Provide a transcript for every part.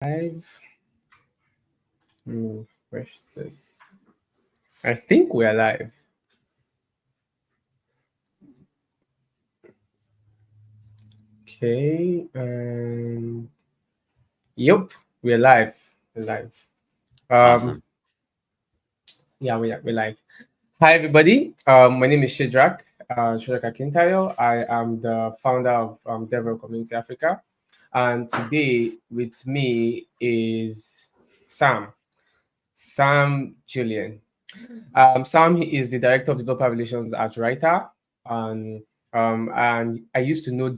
Live. Refresh this. I think we're live. Okay. Yep, we're live. We're live. Um, Awesome. yeah, we're live. Hi, everybody. My name is Shadrach Akintayo. I am the founder of DevRel Community Africa, and today with me is Sam. Julien. Sam is the director of developer relations at Writer, and I used to know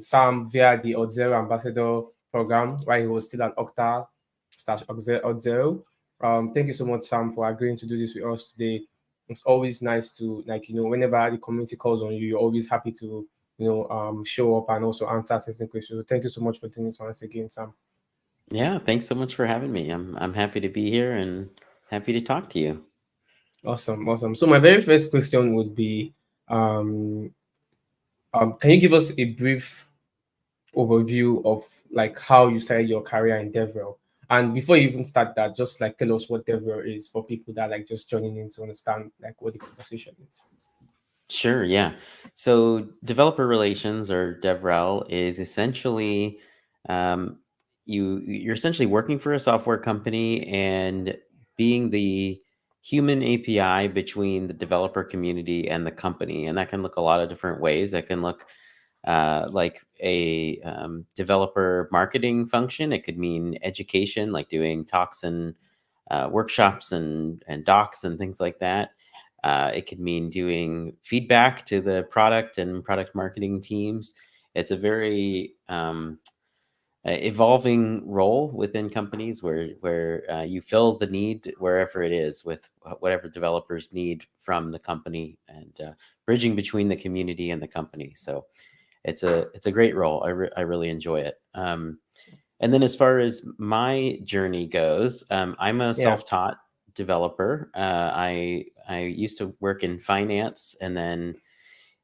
Sam via the Odzero ambassador program while he was still at Okta slash Odzero. Thank you so much, Sam, for agreeing to do this with us today. It's always nice to whenever the community calls on you, you're always happy to show up and also answer certain questions. So thank you so much for doing this once again, Sam. Yeah, thanks so much for having me. I'm happy to be here and happy to talk to you. Awesome, awesome. So my very first question would be, um, can you give us a brief overview of like how you started your career in DevRel? And before you even start that, just like tell us what DevRel is for people that like just joining in to understand like what the conversation is. Sure, yeah. So developer relations or DevRel is essentially um, you're essentially working for a software company and being the human API between the developer community and the company, and that can look a lot of different ways. That can look like a developer marketing function. It could mean education, like doing talks and workshops and docs and things like that. It could mean doing feedback to the product and product marketing teams. It's a very evolving role within companies where you fill the need wherever it is with whatever developers need from the company and bridging between the community and the company. So it's a great role. I really enjoy it. And then as far as my journey goes, I'm a Yeah. self-taught developer. I used to work in finance, and then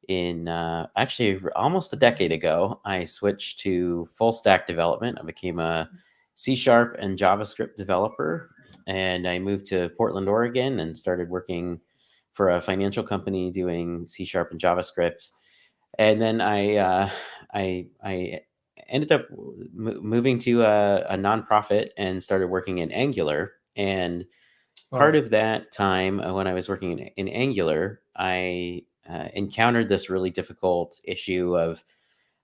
in actually almost a decade ago, I switched to full stack development. I became a C Sharp and JavaScript developer, and I moved to Portland, Oregon, and started working for a financial company doing C Sharp and JavaScript. And then I ended up moving to a nonprofit and started working in Angular. And part Oh, of that time when I was working in Angular, I encountered this really difficult issue of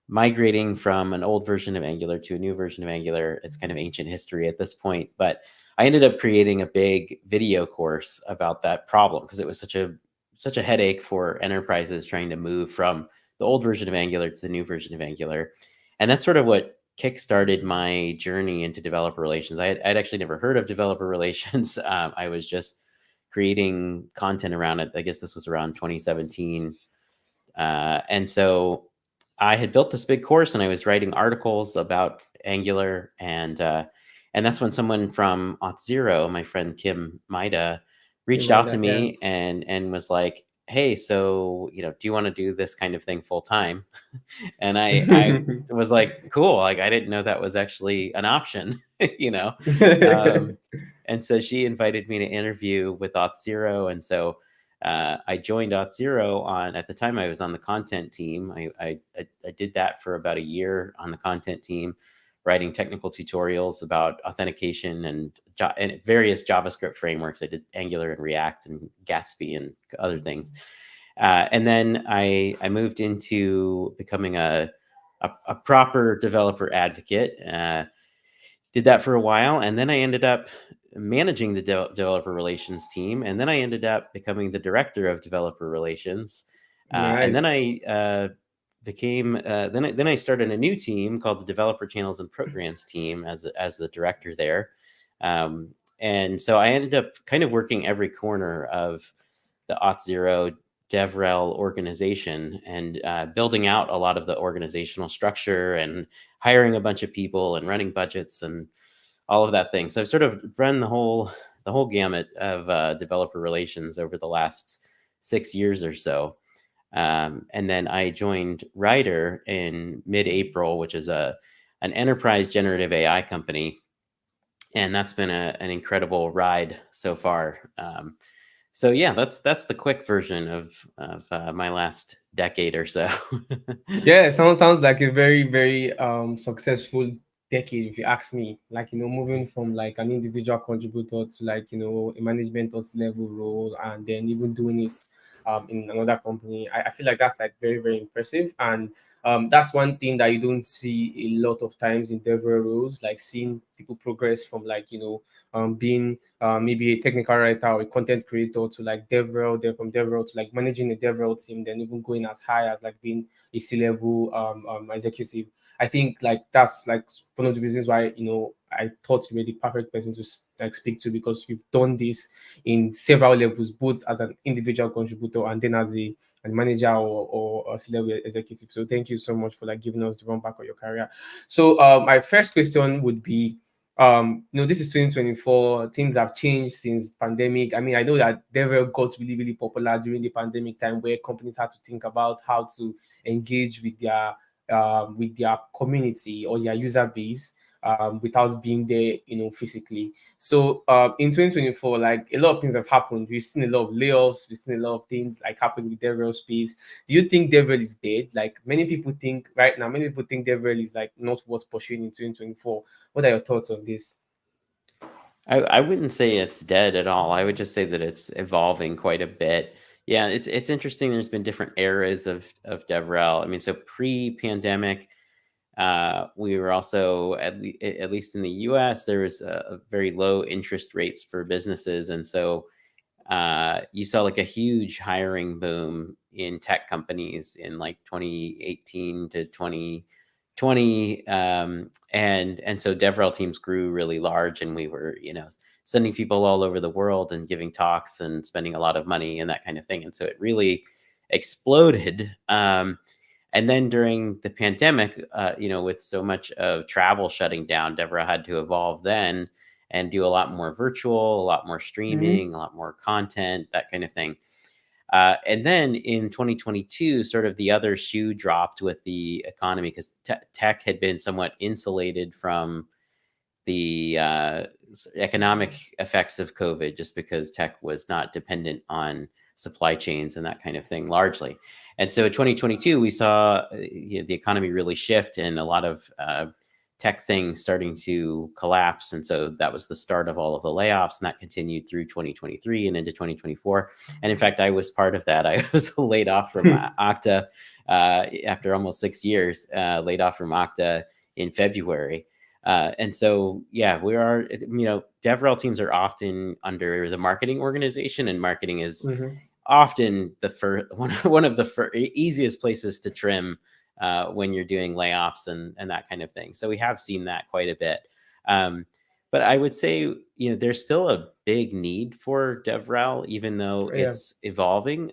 migrating from an old version of Angular to a new version of Angular. It's kind of ancient history at this point, but I ended up creating a big video course about that problem because it was such a headache for enterprises trying to move from the old version of Angular to the new version of Angular. And that's sort of what kickstarted my journey into developer relations. I'd actually never heard of developer relations. I was just creating content around it. I guess this was around 2017. And so I had built this big course and I was writing articles about Angular. And that's when someone from Auth0, my friend Kim Maida, reached out to reminder. Yeah. me and was like, hey, so, do you want to do this kind of thing full time? And I was like, cool. Like, I didn't know that was actually an option, you know? Um, and so she invited me to interview with Auth0. And so I joined Auth0 at the time I was on the content team. I did that for about a year on the content team, writing technical tutorials about authentication and various JavaScript frameworks. I did Angular and React and Gatsby and other things. And then I moved into becoming a proper developer advocate. Did that for a while, and then I ended up managing the developer relations team, and then I ended up becoming the director of developer relations. And then Nice. I became then I started a new team called the Developer Channels and Programs team as the director there. And so I ended up kind of working every corner of the Auth0 DevRel organization and building out a lot of the organizational structure and hiring a bunch of people and running budgets and all of that thing. So I've sort of run the whole gamut of developer relations over the last 6 years or so. And then I joined Ryder in mid-April, which is an enterprise generative AI company. and that's been an incredible ride so far. So yeah, that's the quick version of my last decade or so. Yeah, sounds like a very, very successful decade, if you ask me. Like, moving from like an individual contributor to like, a management or level role, and then even doing it in another company. I feel like that's like very, very impressive. And that's one thing that you don't see a lot of times in DevRel roles, like seeing people progress from like, being maybe a technical writer or a content creator to like DevRel, then from DevRel to like managing a DevRel team, then even going as high as like being a C-level executive. I think like that's like one of the reasons why I thought you were the perfect person to like speak to, because you've done this in several levels, both as an individual contributor and then as a manager or a C-level executive. So thank you so much for like giving us the run back of your career. So my first question would be, this is 2024. Things have changed since pandemic. I mean, I know that DevRel got really, really popular during the pandemic time, where companies had to think about how to engage with their community or their user base without being there, physically. So in 2024, like a lot of things have happened. We've seen a lot of layoffs. We've seen a lot of things like happen in the DevRel space. Do you think DevRel is dead? Like many people think right now, many people think DevRel is like not worth pursuing in 2024. What are your thoughts on this? I wouldn't say it's dead at all. I would just say that it's evolving quite a bit. Yeah, it's interesting. There's been different eras of DevRel. I mean, so pre-pandemic, we were also at least in the U.S. there was a very low interest rates for businesses, and so you saw like a huge hiring boom in tech companies in like 2018 to 2020, and so DevRel teams grew really large, and we were sending people all over the world and giving talks and spending a lot of money and that kind of thing, and so it really exploded. And then during the pandemic, with so much of travel shutting down, DevRel had to evolve then and do a lot more virtual, a lot more Mm-hmm. streaming, a lot more content, that kind of thing. And then in 2022, sort of the other shoe dropped with the economy, because tech had been somewhat insulated from the economic effects of COVID, just because tech was not dependent on supply chains and that kind of thing largely. And so in 2022, we saw the economy really shift, and a lot of tech things starting to collapse. And so that was the start of all of the layoffs, and that continued through 2023 and into 2024. And in fact, I was part of that. I was laid off from Okta after almost 6 years, laid off from Okta in February. And so, yeah, DevRel teams are often under the marketing organization, and marketing is Mm-hmm. often the first one of the easiest places to trim when you're doing layoffs and that kind of thing. So we have seen that quite a bit. Um, but I would say, there's still a big need for DevRel, even though Yeah. it's evolving.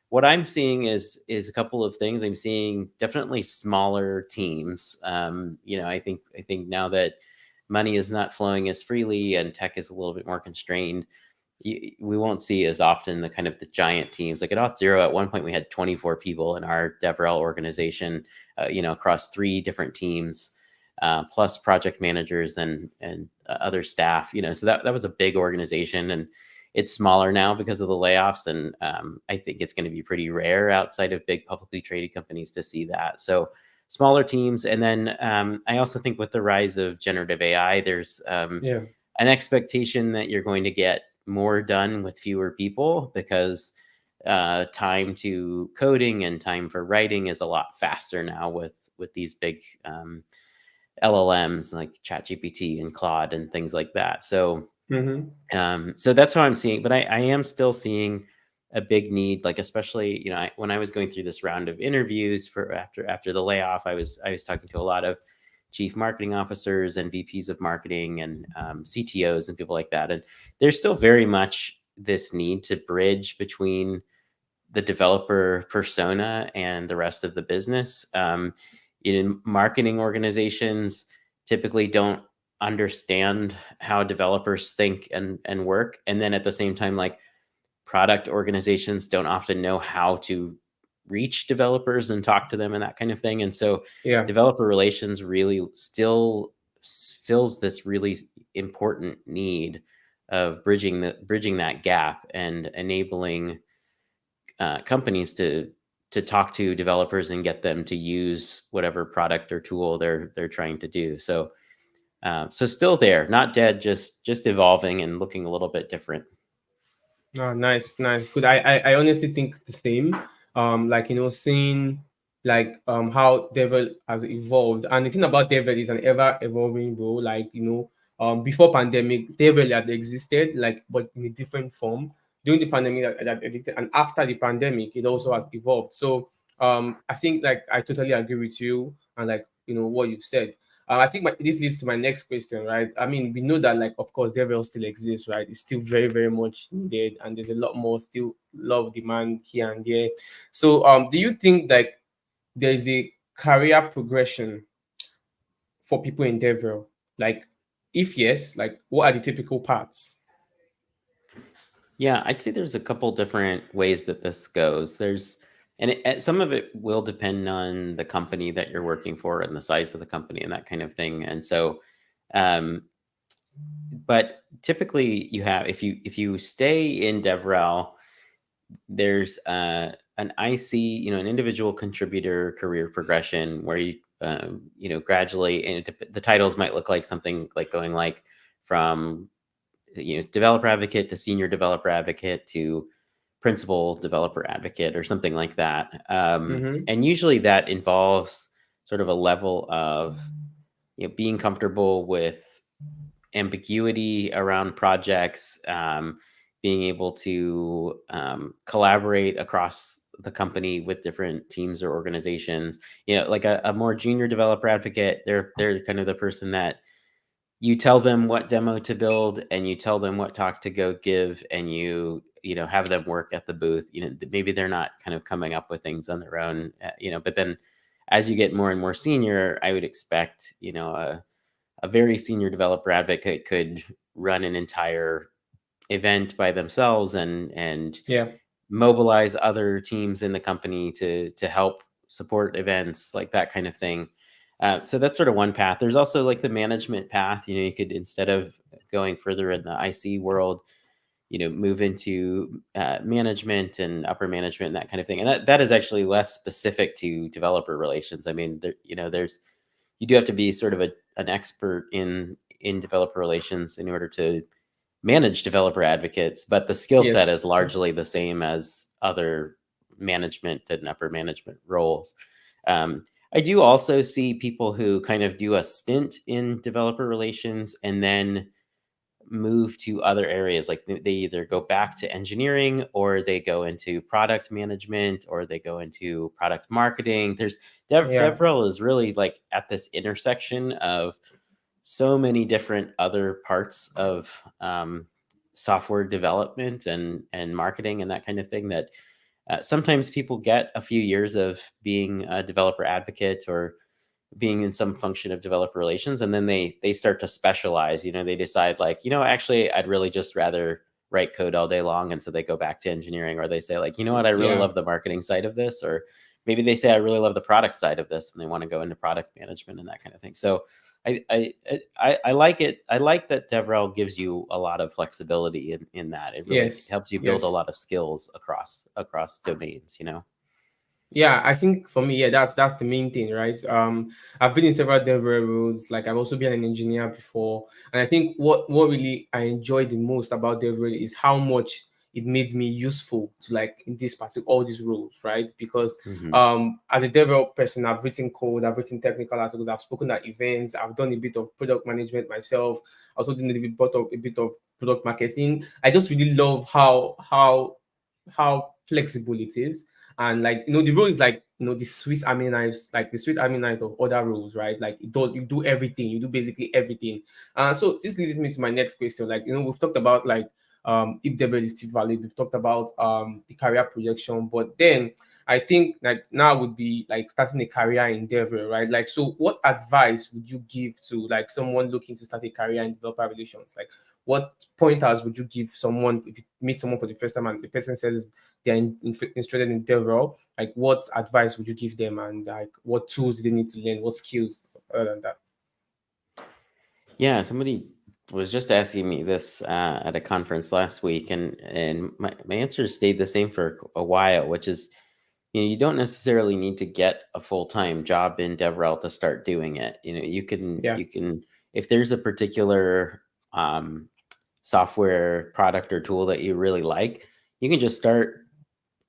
What I'm seeing is a couple of things. I'm seeing definitely smaller teams. I think now that money is not flowing as freely and tech is a little bit more constrained, we won't see as often the kind of the giant teams. Like at Auth0, at one point we had 24 people in our DevRel organization, across 3 different teams, plus project managers and other staff. So that was a big organization, and it's smaller now because of the layoffs. And I think it's going to be pretty rare outside of big publicly traded companies to see that. So smaller teams. And then I also think with the rise of generative AI, there's Yeah. an expectation that you're going to get more done with fewer people, because time to coding and time for writing is a lot faster now with these big LLMs like ChatGPT and Claude and things like that. So Mm-hmm. so that's how I'm seeing, but I am still seeing a big need, like especially when I was going through this round of interviews for after the layoff, I was talking to a lot of chief marketing officers and VPs of marketing and CTOs and people like that, and there's still very much this need to bridge between the developer persona and the rest of the business. Marketing organizations typically don't understand how developers think and work, and then at the same time, like product organizations don't often know how to reach developers and talk to them and that kind of thing. And so Yeah. developer relations really still fills this really important need of bridging that gap and enabling companies to talk to developers and get them to use whatever product or tool they're trying to do. So so still there, not dead, just evolving and looking a little bit different. Oh, nice, nice, good. I honestly think the same. Like seeing like how DevRel has evolved, and the thing about DevRel is an ever evolving role. Like before pandemic, DevRel had existed, like but in a different form. During the pandemic, that existed, and after the pandemic, it also has evolved. So I think like I totally agree with you, and like what you've said. I think this leads to my next question, right? I mean, we know that, like, of course, DevRel still exists, right? It's still very, very much needed, and there's a lot more still love demand here and there. So, do you think like there is a career progression for people in DevRel? Like, if yes, like, what are the typical paths? Yeah, I'd say there's a couple different ways that this goes. Some of it will depend on the company that you're working for and the size of the company and that kind of thing. And so, um, but typically you have, if you stay in DevRel, there's an IC, an individual contributor career progression where gradually, and the titles might look like something like going like from developer advocate to senior developer advocate to principal developer advocate or something like that. Mm-hmm. And usually that involves sort of a level of being comfortable with ambiguity around projects, being able to collaborate across the company with different teams or organizations. Like a more junior developer advocate, they're kind of the person that you tell them what demo to build and you tell them what talk to go give, and you have them work at the booth. Maybe they're not kind of coming up with things on their own, but then as you get more and more senior, I would expect a very senior developer advocate could run an entire event by themselves and Yeah. mobilize other teams in the company to help support events, like that kind of thing. So that's sort of one path. There's also like the management path. You could, instead of going further in the IC world, move into management and upper management and that kind of thing. And that is actually less specific to developer relations. I mean, there's you do have to be sort of an expert in developer relations in order to manage developer advocates, but the skill set Yes. is largely the same as other management and upper management roles. I do also see people who kind of do a stint in developer relations and then move to other areas. Like they either go back to engineering, or they go into product management, or they go into product marketing. There's Yeah. DevRel is really like at this intersection of so many different other parts of software development and marketing and that kind of thing, that sometimes people get a few years of being a developer advocate or being in some function of developer relations, and then they start to specialize. They decide, like, actually I'd really just rather write code all day long, and so they go back to engineering. Or they say, like, what, I really Yeah. love the marketing side of this. Or maybe they say, I really love the product side of this, and they want to go into product management and that kind of thing. So I like it. I like that DevRel gives you a lot of flexibility in that. It really Yes. helps you build a Yes. lot of skills across domains. Yeah, I think for me, yeah, that's the main thing, right? I've been in several DevRel roles. Like I've also been an engineer before, and I think what really I enjoy the most about DevRel is how much it made me useful to, like, in this particular all these roles, right? Because Hmm. as a DevRel person, I've written code, I've written technical articles, I've spoken at events, I've done a bit of product management myself. I also did a bit of product marketing. I just really love how flexible it is, and, like, the role is like, the Swiss Army knives, like the Swiss Army knife of other roles, right? Like you do everything, you do basically everything. So this leads me to my next question. Like, we've talked about, like, if Deborah is still valid, we've talked about the career projection, but then I think, like, now would be like starting a career in Deborah, right? Like, so what advice would you give to, like, someone looking to start a career in developer relations? Like, what pointers would you give someone if you meet someone for the first time and the person says they're interested in DevRel? Like, what advice would you give them, and, like, what tools do they need to learn? What skills other than that? Yeah, somebody was just asking me this at a conference last week, and my answer stayed the same for a while, which is, you don't necessarily need to get a full-time job in DevRel to start doing it. Yeah. You can if there's a particular um, software product or tool that you really like, you can just start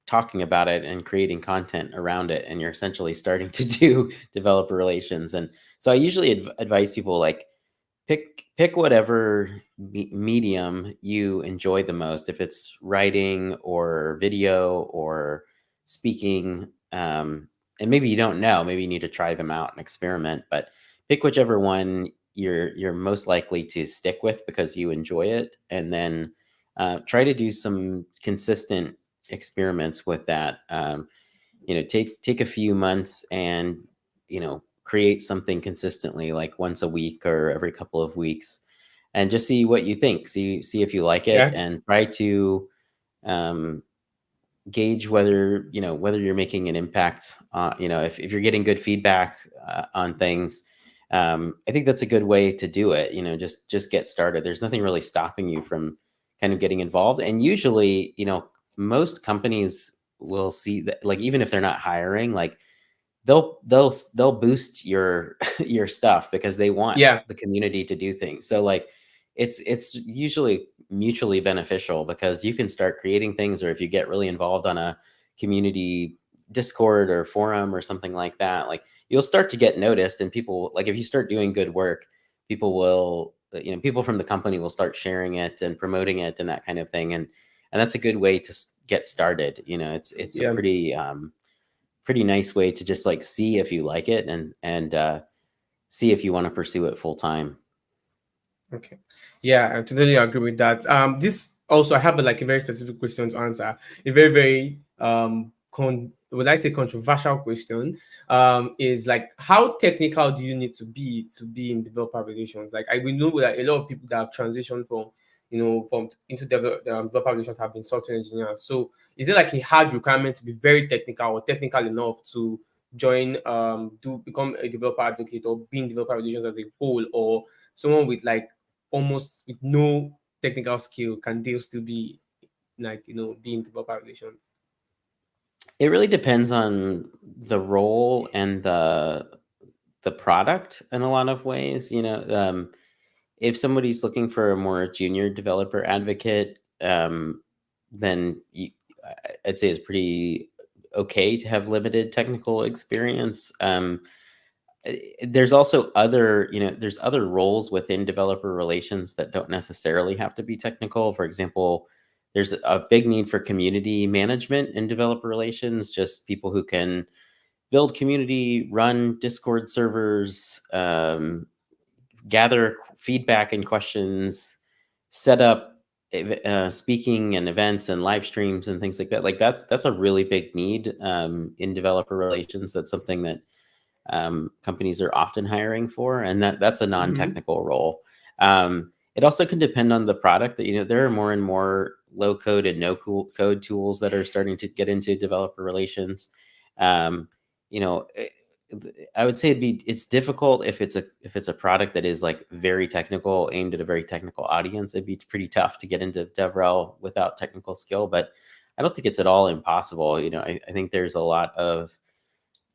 talking about it and creating content around it, and you're essentially starting to do developer relations. And so I usually advise people, like, pick whatever medium you enjoy the most. If it's writing or video or speaking, and maybe you don't know, maybe you need to try them out and experiment, but pick whichever one you're most likely to stick with because you enjoy it, and then try to do some consistent experiments with that. Take a few months and create something consistently, like once a week or every couple of weeks, and just see what you think. See if you like it, Yeah. and try to um, gauge whether you're making an impact. If you're getting good feedback on things, I think that's a good way to do it. Just get started. There's nothing really stopping you from kind of getting involved. And usually, most companies will see that, like, even if they're not hiring, like, they'll boost your your stuff because they want Yeah. the community to do things. So, like, it's usually mutually beneficial because you can start creating things, or if you get really involved on a community Discord or forum or something like that, like, you'll start to get noticed, and people, like, if you start doing good work, people from the company will start sharing it and promoting it and that kind of thing. And that's a good way to get started. It's a Yeah. pretty nice way to just, like, see if you like it, and see if you want to pursue it full time. Okay. Yeah, I totally agree with that. This also, I have like a very specific question to answer. A very, very would I say controversial question? Is like, how technical do you need to be in developer relations? Like, we know that a lot of people that have transitioned from from into developer relations have been software engineers. So is it like a hard requirement to be very technical or technical enough to join to become a developer advocate or be in developer relations as a whole, or someone with like almost with no technical skill can they still be like be in developer relations? It really depends on the role and the product in a lot of ways. If somebody's looking for a more junior developer advocate, then I'd say it's pretty okay to have limited technical experience. There's also there's other roles within developer relations that don't necessarily have to be technical. For example, there's a big need for community management in developer relations, just people who can build community, run Discord servers, gather feedback and questions, set up speaking and events and live streams and things like that. Like, that's a really big need in developer relations. That's something that companies are often hiring for, and that's a Mm-hmm. non-technical role. It also can depend on the product. That there are more and more low code and no code tools that are starting to get into developer relations. Um, you know, eh, I would say it's difficult if it's a product that is, like, very technical, aimed at a very technical audience. It'd be pretty tough to get into DevRel without technical skill, but I don't think it's at all impossible. I think there's a lot of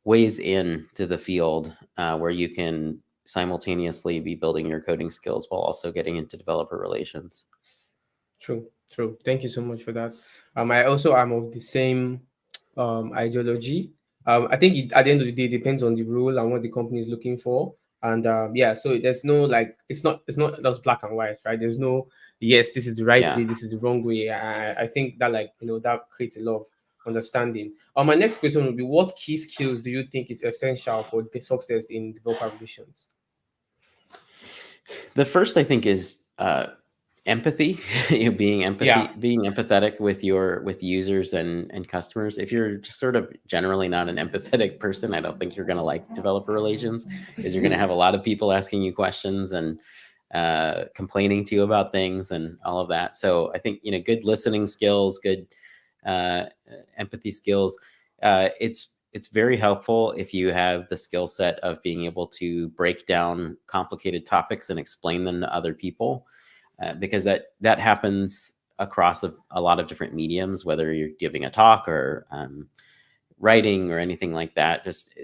ways into the field where you can simultaneously be building your coding skills while also getting into developer relations. True, true. Thank you so much for that. I also am of the same ideology. I think at the end of the day, it depends on the role and what the company is looking for. And yeah, so there's no like, it's not just black and white, right? There's no yes, this is the right Yeah. way, this is the wrong way. I think that, like, that creates a lot of understanding. My next question would be, what key skills do you think is essential for the success in developer relations? The first, I think, is empathy. Yeah. Being empathetic with users and customers. If you're just sort of generally not an empathetic person, I don't think you're going to like developer relations, because you're going to have a lot of people asking you questions and complaining to you about things and all of that. So I think, good listening skills, good uh, empathy skills. It's it's very helpful if you have the skill set of being able to break down complicated topics and explain them to other people, because that happens across a lot of different mediums, whether you're giving a talk or writing or anything like that. Just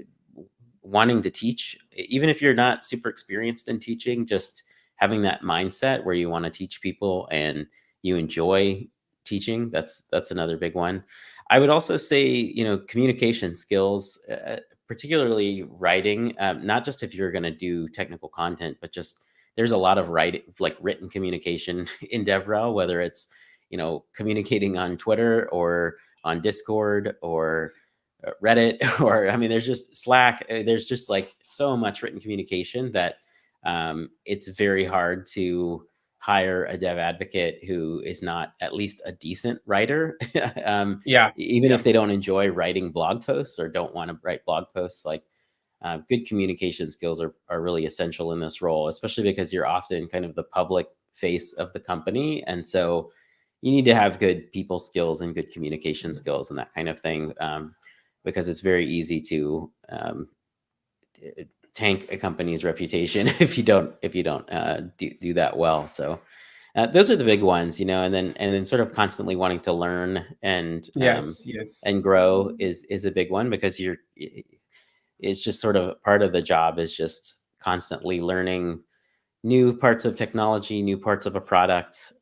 wanting to teach, even if you're not super experienced in teaching, just having that mindset where you want to teach people and you enjoy teaching. That's another big one. I would also say, communication skills, particularly writing, not just if you're going to do technical content, but just there's a lot of writing, like written communication in DevRel, whether it's, communicating on Twitter or on Discord or Reddit, or I mean, there's just Slack. There's just like so much written communication that it's very hard to hire a dev advocate who is not at least a decent writer. Yeah, Even yeah, if they don't enjoy writing blog posts or don't want to write blog posts, like good communication skills are really essential in this role, especially because you're often kind of the public face of the company. And so you need to have good people skills and good communication skills and that kind of thing, because it's very easy to tank a company's reputation if you don't do that well. So those are the big ones, and then sort of constantly wanting to learn yes, yes, and grow is a big one, because it's just sort of part of the job is just constantly learning new parts of technology, new parts of a product.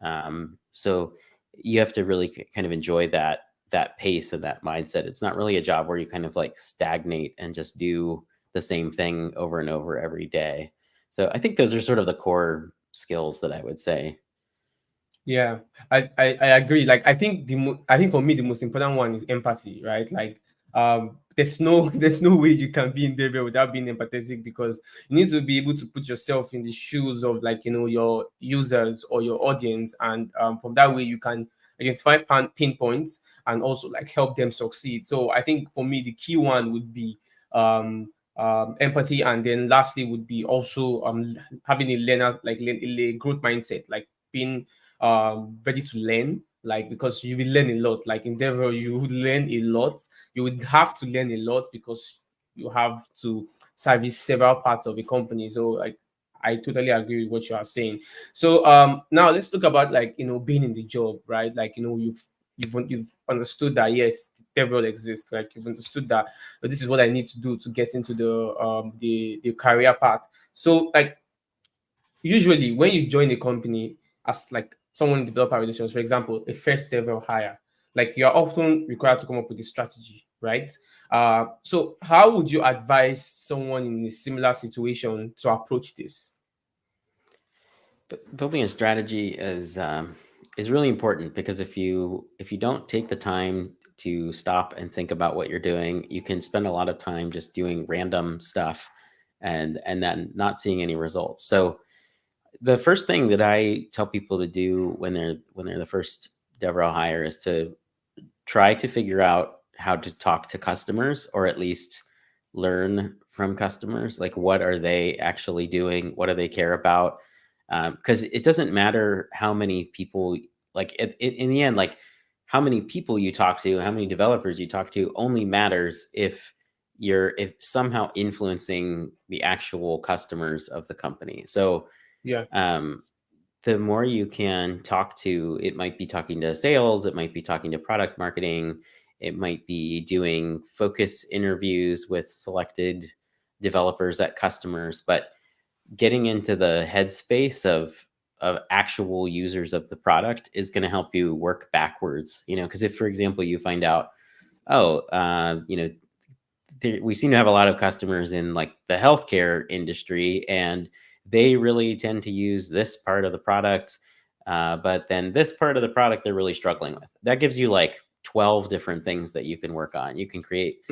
So you have to really kind of enjoy that pace and that mindset. It's not really a job where you kind of like stagnate and just do the same thing over and over every day. So I think those are sort of the core skills that I would say. yeah. I agree. Like I think for me the most important one is empathy, right? Like there's no there's no way you can be in David without being empathetic, because you need to be able to put yourself in the shoes of, like, your users or your audience, and from that way you can identify pinpoints and also like help them succeed. So I think for me the key one would be empathy, and then lastly would be also having a learner, like a growth mindset, like being ready to learn, like, because you will learn a lot. Like in Devil, you would learn a lot. You would have to learn a lot because you have to service several parts of a company. So like I totally agree with what you are saying. So now let's talk about, like, being in the job, right? Like, you've understood that yes, Devil exists. Like you've understood that, but this is what I need to do to get into the career path. So like usually when you join a company as like someone in developer relations, for example, a first level hire, like you're often required to come up with a strategy, right? So how would you advise someone in a similar situation to approach this? But building a strategy is really important, because if you don't take the time to stop and think about what you're doing, you can spend a lot of time just doing random stuff and then not seeing any results. So the first thing that I tell people to do when they're the first DevRel hire is to try to figure out how to talk to customers, or at least learn from customers. Like, what are they actually doing? What do they care about? Because it doesn't matter how many people, like in the end, like how many people you talk to, how many developers you talk to, only matters if somehow influencing the actual customers of the company. So Yeah. um, the more you can talk to, it might be talking to sales, it might be talking to product marketing, it might be doing focus interviews with selected developers at customers, but getting into the headspace of actual users of the product is going to help you work backwards. Because if, for example, you find out, oh, we seem to have a lot of customers in like the healthcare industry, and they really tend to use this part of the product, but then this part of the product they're really struggling with. That gives you like 12 different things that you can work on. You can create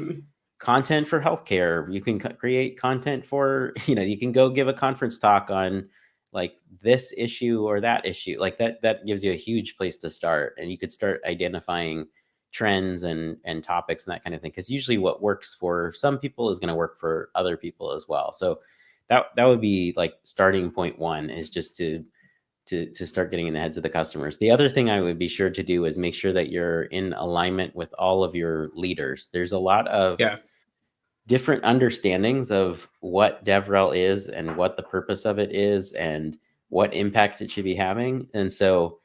content for healthcare. You can create content for, you can go give a conference talk on like this issue or that issue. Like that gives you a huge place to start, and you could start identifying trends and topics and that kind of thing, because usually what works for some people is going to work for other people as well. So that would be like starting point one, is just to start getting in the heads of the customers. The other thing I would be sure to do is make sure that you're in alignment with all of your leaders. There's a lot of Yeah. different understandings of what DevRel is and what the purpose of it is and what impact it should be having. And so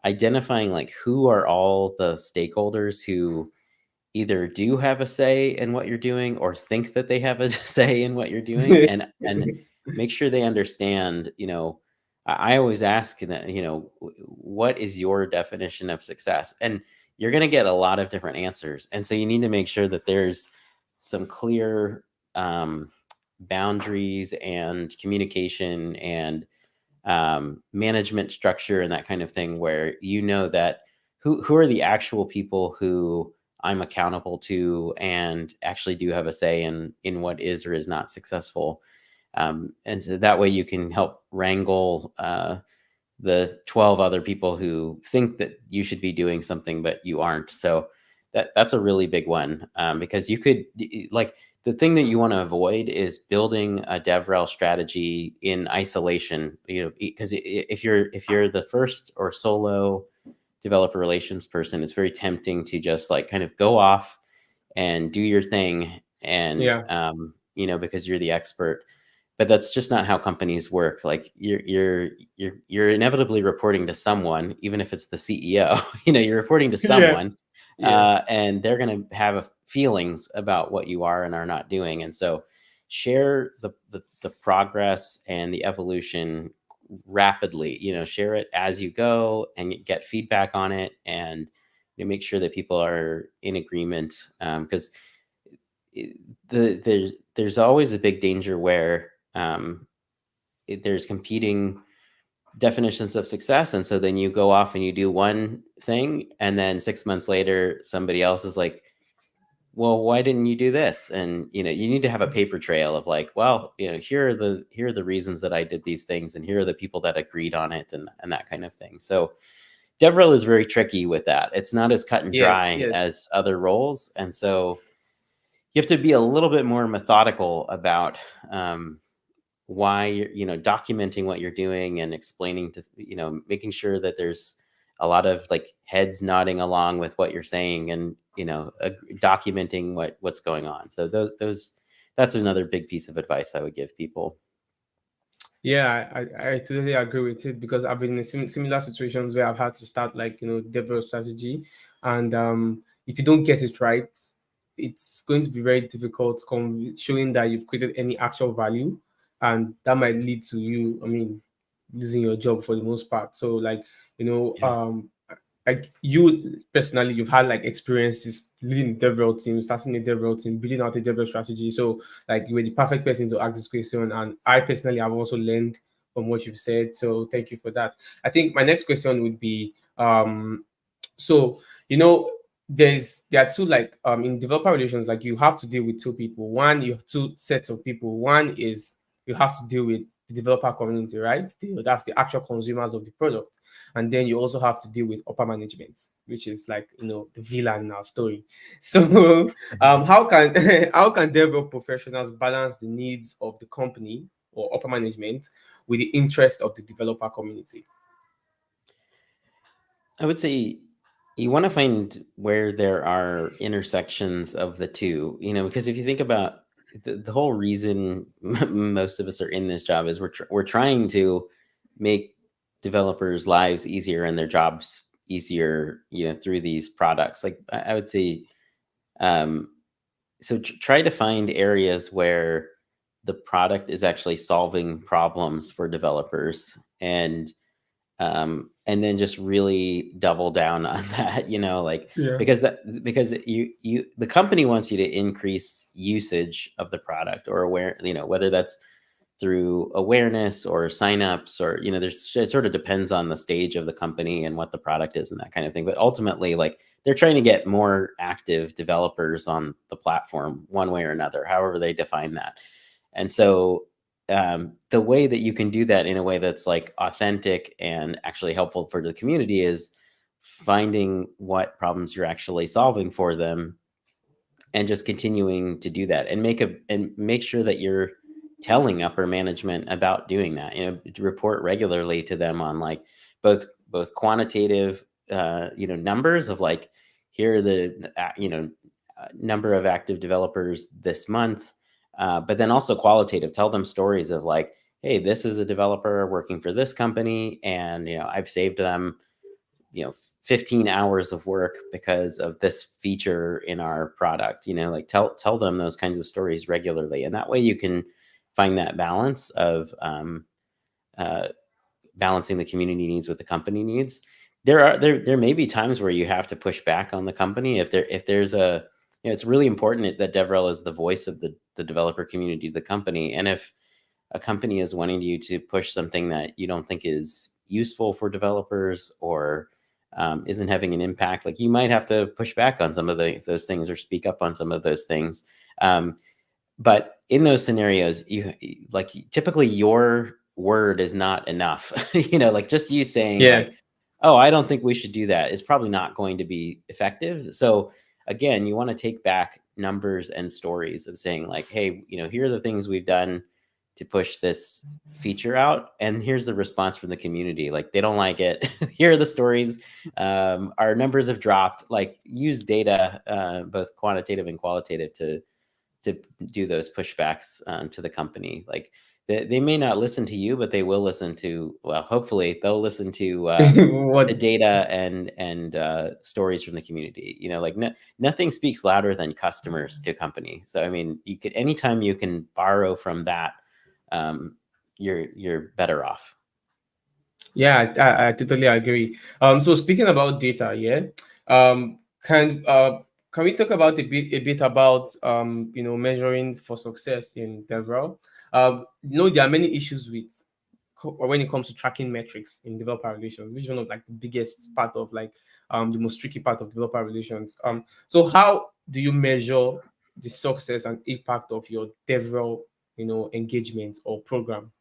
identifying like who are all the stakeholders who either do have a say in what you're doing or think that they have a say in what you're doing, and make sure they understand, I always ask that, what is your definition of success? And you're going to get a lot of different answers. And so you need to make sure that there's some clear boundaries and communication and management structure and that kind of thing, where that who are the actual people who I'm accountable to and actually do have a say in what is or is not successful. And so that way you can help wrangle the 12 other people who think that you should be doing something but you aren't. So that's a really big one, because you could, like, the thing that you want to avoid is building a DevRel strategy in isolation. Because if you're the first or solo developer relations person, it's very tempting to just like kind of go off and do your thing, and Yeah. because you're the expert. But that's just not how companies work. Like you're inevitably reporting to someone, even if it's the CEO. You're reporting to Yeah. someone, Yeah. and they're going to have feelings about what you are and are not doing. And so share the progress and the evolution rapidly. Share it as you go and get feedback on it, and make sure that people are in agreement, because there's always a big danger where there's competing definitions of success. And so then you go off and you do one thing, and then 6 months later somebody else is like, well, why didn't you do this? And you need to have a paper trail of like, well, here are the reasons that I did these things, and here are the people that agreed on it, and that kind of thing. So DevRel is very tricky with that. It's not as cut and Yes. dry Yes. as other roles. And so you have to be a little bit more methodical about why you're documenting what you're doing and explaining to making sure that there's a lot of like heads nodding along with what you're saying, and documenting what's going on. So those that's another big piece of advice I would give people. Yeah, I totally agree with it, because I've been in similar situations where I've had to start, like, develop strategy, and if you don't get it right, it's going to be very difficult showing that you've created any actual value, and that might lead to you, I mean, losing your job for the most part. So, like, Yeah. like you personally, you've had like experiences leading the DevRel team, starting a DevRel team, building out a DevRel strategy. So like you were the perfect person to ask this question. And I personally have also learned from what you've said. So thank you for that. I think my next question would be so there are two, like, in developer relations, like you have to deal with two people. One, you have two sets of people. One is you have to deal with the developer community, right? That's the actual consumers of the product. And then you also have to deal with upper management, which is like the villain in our story. So how can how can DevRel professionals balance the needs of the company or upper management with the interest of the developer community? I would say you want to find where there are intersections of the two, because if you think about the whole reason most of us are in this job is we're trying to make developers' lives easier and their jobs easier, through these products. Like I would say, um, so try to find areas where the product is actually solving problems for developers, and then just really double down on that, like, Yeah. because the company wants you to increase usage of the product, or whether that's through awareness or signups, or it sort of depends on the stage of the company and what the product is and that kind of thing. But ultimately, like, they're trying to get more active developers on the platform one way or another, however they define that. And so the way that you can do that in a way that's like authentic and actually helpful for the community is finding what problems you're actually solving for them, and just continuing to do that, and make sure that you're telling upper management about doing that, to report regularly to them on like both quantitative numbers of like, here are the number of active developers this month, but then also qualitative. Tell them stories of like, hey, this is a developer working for this company, and I've saved them 15 hours of work because of this feature in our product. Like tell them those kinds of stories regularly, and that way you can find that balance of balancing the community needs with the company needs. There may be times where you have to push back on the company if there's a it's really important that DevRel is the voice of the developer community, the company. And if a company is wanting you to push something that you don't think is useful for developers or isn't having an impact, like you might have to push back on some of those things or speak up on some of those things. But in those scenarios, you like typically your word is not enough. Like just you saying Yeah. like, oh, I don't think we should do that is probably not going to be effective. So again, you want to take back numbers and stories of saying like, hey, here are the things we've done to push this feature out, and here's the response from the community. Like they don't like it. Here are the stories. Our numbers have dropped. Like use data, both quantitative and qualitative, to do those pushbacks to the company. Like they may not listen to you, but they will listen to, well, hopefully they'll listen to the What? data and stories from the community. Like nothing speaks louder than customers to a company. So I mean, anytime you can borrow from that, you're better off. Yeah, I totally agree. So speaking about data, yeah, um, can we talk about a bit about measuring for success in DevRel? There are many issues with when it comes to tracking metrics in developer relations, which is one of like the biggest part of like the most tricky part of developer relations. So how do you measure the success and impact of your DevRel, engagement or program?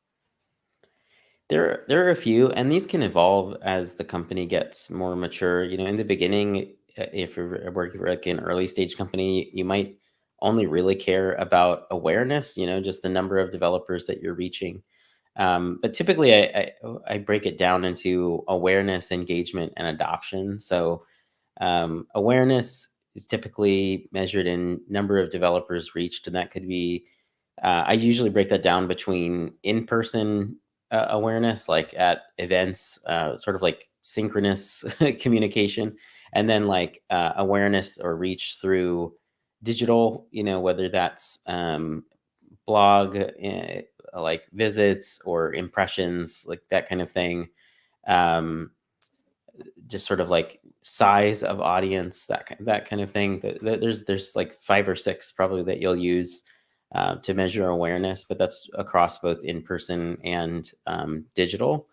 There are a few, and these can evolve as the company gets more mature. In the beginning, if you're working for like an early stage company, you might only really care about awareness, just the number of developers that you're reaching. But typically, I break it down into awareness, engagement, and adoption. So awareness is typically measured in number of developers reached, and that could be, I usually break that down between in-person awareness, like at events, sort of like synchronous communication, and then like awareness or reach through digital, whether that's blog, like visits or impressions, like that kind of thing. Um, just sort of like size of audience, that kind of thing. There's like 5 or 6 probably that you'll use to measure awareness, but that's across both in person and digital.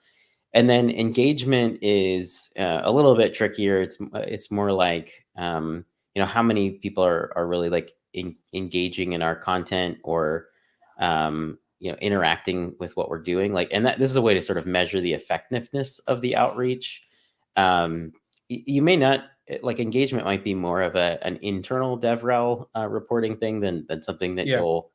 And then engagement is a little bit trickier. It's more like how many people are really like engaging in our content, or interacting with what we're doing. Like, and this is a way to sort of measure the effectiveness of the outreach. You may not, like, engagement might be more of an internal DevRel reporting thing than something that Yeah. you'll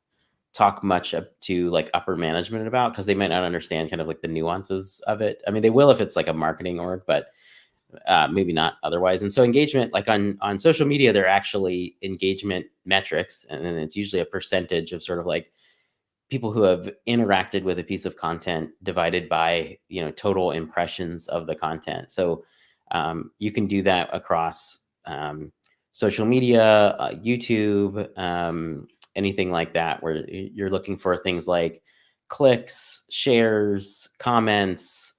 talk much up to like upper management about, because they might not understand kind of like the nuances of it. I mean, they will if it's like a marketing org, but maybe not otherwise. And so engagement, like on social media, there are actually engagement metrics, and then it's usually a percentage of sort of like people who have interacted with a piece of content divided by total impressions of the content. So you can do that across social media, YouTube, anything like that, where you're looking for things like clicks, shares, comments,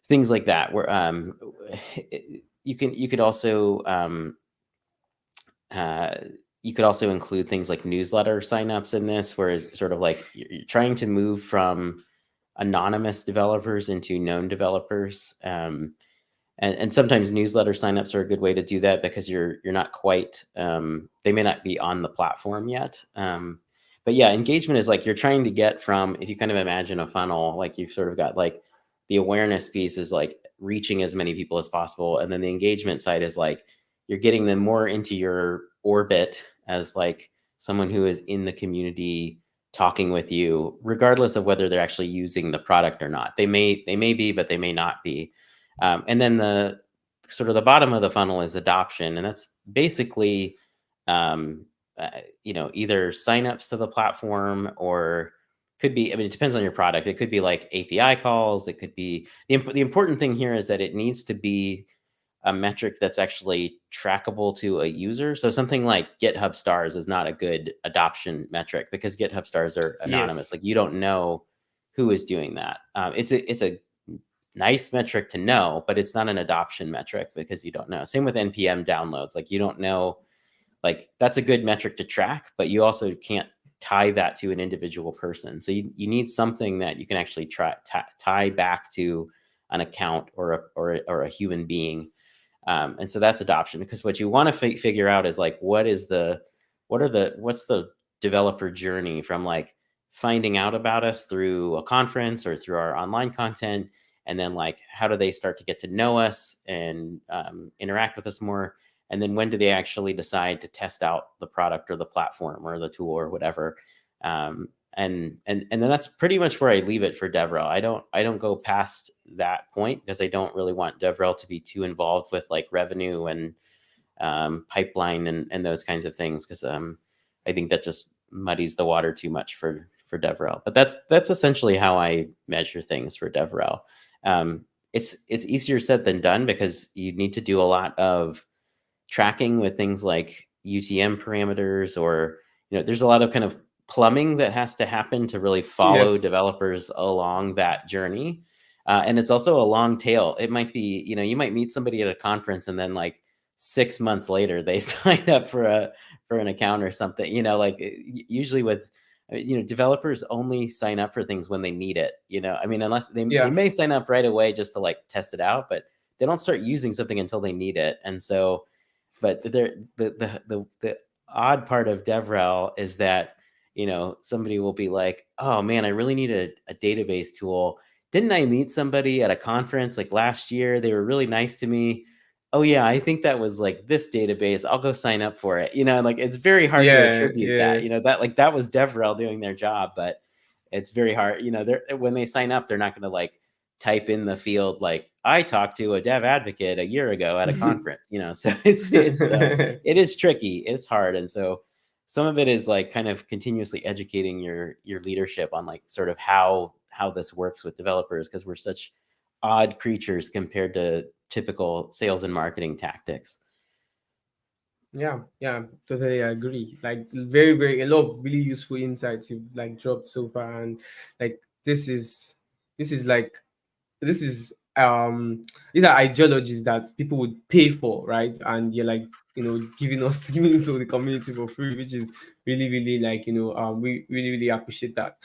things like that. Where you could also uh, you could also include things like newsletter signups in this, where it's sort of like you're trying to move from anonymous developers into known developers. And sometimes newsletter signups are a good way to do that, because you're not quite, they may not be on the platform yet. But yeah, engagement is like you're trying to get from, if you kind of imagine a funnel, like you've sort of got like the awareness piece is like reaching as many people as possible, and then the engagement side is like you're getting them more into your orbit as like someone who is in the community talking with you, regardless of whether they're actually using the product or not. They may be, but they may not be. And then the sort of the bottom of the funnel is adoption, and that's basically um, either signups to the platform, or could be, I mean, it depends on your product. It could be like API calls. It could be the important thing here is that it needs to be a metric that's actually trackable to a user. So something like GitHub stars is not a good adoption metric, because GitHub stars are anonymous. Yes. Like, you don't know who is doing that. It's a nice metric to know, but it's not an adoption metric because you don't know. Same with NPM downloads. Like, you don't know, like, that's a good metric to track, but you also can't tie that to an individual person. So you need something that you can actually tie back to an account or a human being. And so that's adoption, because what you want to figure out is like, what's the developer journey from like finding out about us through a conference or through our online content, and then like, how do they start to get to know us and interact with us more, and then when do they actually decide to test out the product or the platform or the tool or whatever. And then that's pretty much where I leave it for DevRel. I don't go past that point, because I don't really want DevRel to be too involved with like revenue and pipeline and those kinds of things, because I think that just muddies the water too much for DevRel. But that's essentially how I measure things for DevRel. It's easier said than done, because you need to do a lot of tracking with things like UTM parameters, or there's a lot of kind of plumbing that has to happen to really follow Yes. developers along that journey. And it's also a long tail. It might be, you might meet somebody at a conference, and then like 6 months later they sign up for an account or something. Like, usually with developers only sign up for things when they need it. I mean, unless they Yeah. may sign up right away just to like test it out, but they don't start using something until they need it. And so, but the odd part of DevRel is that somebody will be like, oh man, I really need a database tool. Didn't I meet somebody at a conference like last year? They were really nice to me. Oh yeah, I think that was like this database. I'll go sign up for it. Like, it's very hard to Yeah. attribute Yeah. that. That, like, that was DevRel doing their job, but it's very hard. They're, when they sign up, they're not going to like type in the field like, I talked to a dev advocate a year ago at a conference. So it is tricky. It's hard. And so some of it is like kind of continuously educating your leadership on like sort of how this works with developers, because we're such odd creatures compared to typical sales and marketing tactics. Yeah, totally agree. Like, very, very, a lot of really useful insights you've like dropped so far, and like this is like this is these are ideologies that people would pay for, right? And you're like, giving us giving it to the community for free, which is really, really, like, we really, really appreciate that.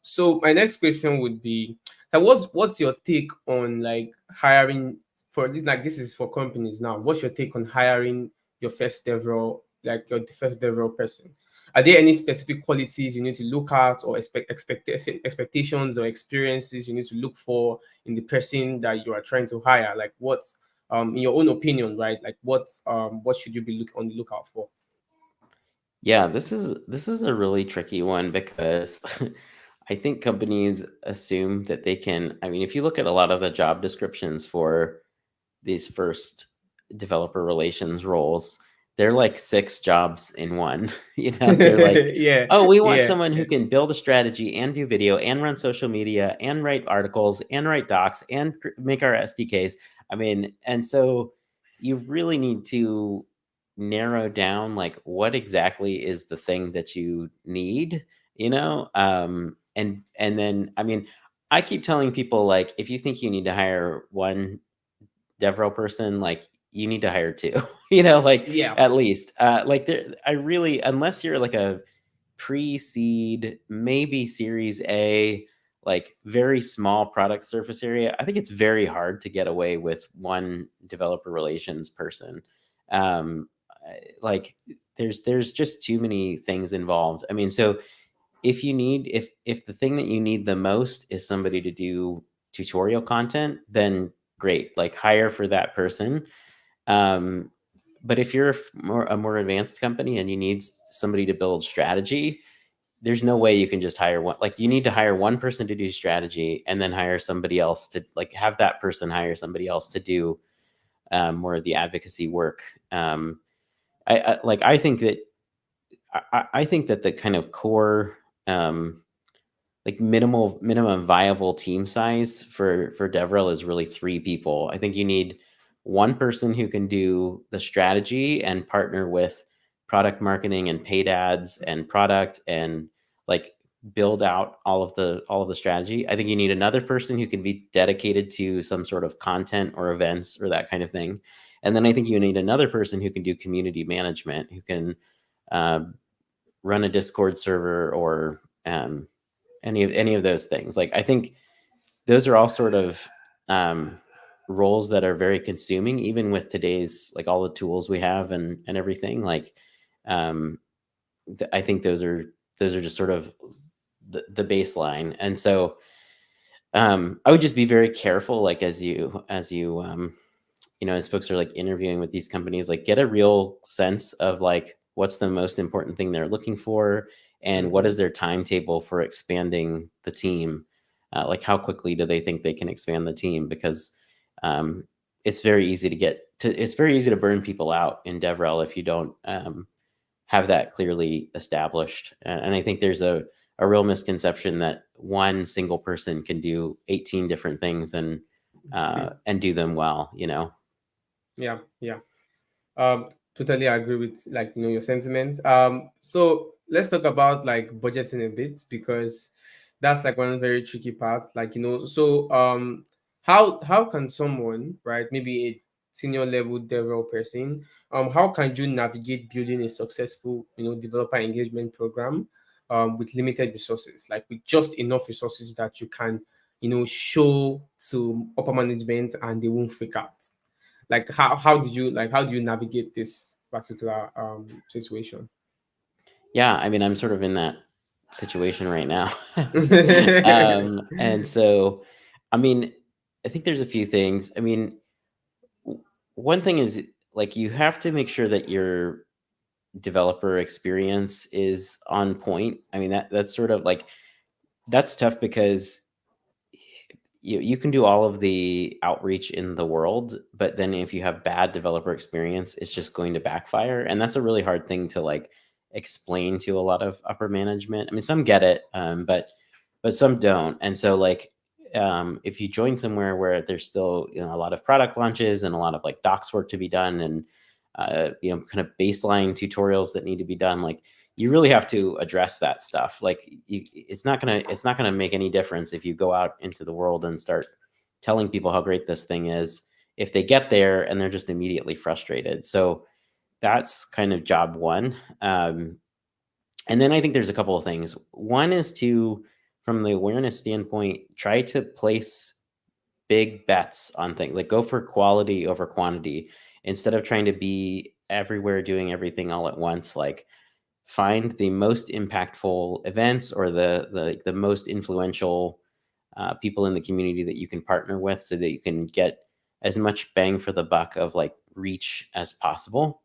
So my next question would be, so what's your take on like hiring for this? Like, this is for companies now. What's your take on hiring your first DevRel, like your first DevRel person? Are there any specific qualities you need to look at, or expectations or experiences you need to look for in the person that you are trying to hire? Like, what's in your own opinion, right? Like, what should you be on the lookout for? Yeah, this is a really tricky one, because I think companies assume that they can. I mean, if you look at a lot of the job descriptions for these first developer relations roles, they're like 6 jobs in one. They're like, Yeah, oh, we want yeah, someone yeah. who can build a strategy and do video and run social media and write articles and write docs and make our SDKs. I mean, and so you really need to narrow down like what exactly is the thing that you need, and then, I mean, I keep telling people, like, if you think you need to hire one DevRel person, like, you need to hire 2, like, Yeah. at least. Like, I really, unless you're like a pre-seed, maybe Series A, like very small product surface area, I think it's very hard to get away with one developer relations person. Like, there's just too many things involved. I mean, so if the thing that you need the most is somebody to do tutorial content, then great, like, hire for that person. um, but if you're a more advanced company and you need somebody to build strategy, there's no way you can just hire one. Like, you need to hire one person to do strategy, and then hire somebody else to, like, have that person hire somebody else to do more of the advocacy work. I think that I think that the kind of core like minimum viable team size for DevRel is really 3 people. I think you need one person who can do the strategy and partner with product marketing and paid ads and product and like build out all of the strategy. I think you need another person who can be dedicated to some sort of content or events or that kind of thing. And then I think you need another person who can do community management, who can uh, run a Discord server or any of those things. Like I think those are all sort of roles that are very consuming, even with today's like all the tools we have and everything. Like um, I think those are just sort of the baseline. And so I would just be very careful, like as you as folks are like interviewing with these companies, like get a real sense of like what's the most important thing they're looking for and what is their timetable for expanding the team. Like how quickly do they think they can expand the team? Because it's very easy to burn people out in DevRel if you don't have that clearly established. And I think there's a real misconception that one single person can do 18 different things and do them well, Yeah, yeah. Totally agree with like your sentiments. So let's talk about like budgeting a bit, because that's like one very tricky part. Like so how can someone, right, maybe a senior level developer person, how can you navigate building a successful developer engagement program with limited resources, like with just enough resources that you can show to upper management and they won't freak out? Like how do you navigate this particular situation? Yeah, I mean, I'm sort of in that situation right now. And so, I mean, I think there's a few things. I mean, one thing is like you have to make sure that your developer experience is on point. I mean, that's sort of like that's tough because you can do all of the outreach in the world, but then if you have bad developer experience, it's just going to backfire. And that's a really hard thing to like explain to a lot of upper management. I mean, some get it, but some don't. And so like if you join somewhere where there's still a lot of product launches and a lot of like docs work to be done and kind of baseline tutorials that need to be done, like you really have to address that stuff. Like it's not gonna make any difference if you go out into the world and start telling people how great this thing is if they get there and they're just immediately frustrated. So that's kind of job one. And then I think there's a couple of things. One is to, from the awareness standpoint, try to place big bets on things, like go for quality over quantity instead of trying to be everywhere doing everything all at once. Like find the most impactful events or the most influential people in the community that you can partner with so that you can get as much bang for the buck of like reach as possible.